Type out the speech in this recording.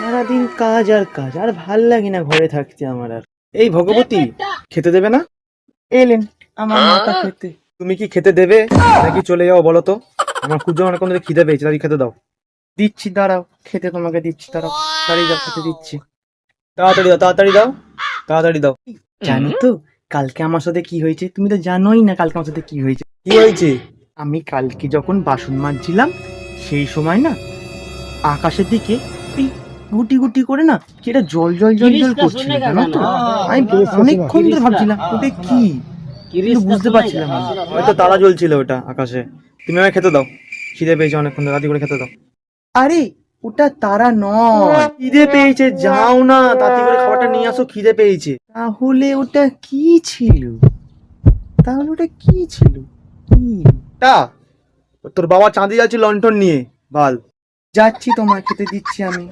সারাদিন কাজ আর কাজ, আর ভাল লাগে না ঘরে থাকতে আমার আর। এই ভগবতী, খেতে দেবে না? এলেন আমার মাথা খেতে। তুমি কি খেতে দেবে নাকি চলে যাও বলো তো? আমার খুব জোর অনেক খিদে পেয়েছে, তাই খেতে দাও। দিচ্ছি, দাঁড়াও, খেতে তোমাকে দিচ্ছি, দাঁড়াও। তাড়াতাড়ি দাও, খেতে দিচ্ছি। তাড়াতাড়ি দাও, তাড়াতাড়ি দাও, তাড়াতাড়ি দাও। জানো তো কালকে আমার সাথে কি হয়েছে? তুমি তো জানোই না কালকে আমার সাথে কি হয়েছে। কি হয়েছে? আমি কালকে যখন বাসন মাজছিলাম সেই সময় না আকাশের দিকে এই গুটি গুটি করে না যেটা জল জল জল জল করছিল, জানো তো? আমি অনেকক্ষণ ধরে ভাবছিলাম ওটা কি, কিন্তু বুঝতে পারছিলাম না। হয়তো তারা জ্বলছিল ওটা আকাশে। তুমি আমায় খেতে দাও, খিদে পেয়েছে অনেকক্ষণ ধরে, রাতি করে খেতে দাও। আরে ওটা তারা নয়, খিদে পেয়েছে, যাও না তাড়াতাড়ি করে খাবারটা নিয়ে আসো, খিদে পেয়েছে। তাহলে ওটা কি ছিল? তাহলে ওটা কি ছিল? কি তা? তোর বাবা চাঁদে যাচ্ছে লণ্ঠন নিয়ে, বাল। যাচ্ছি, তোমার খেতে দিচ্ছি আমি।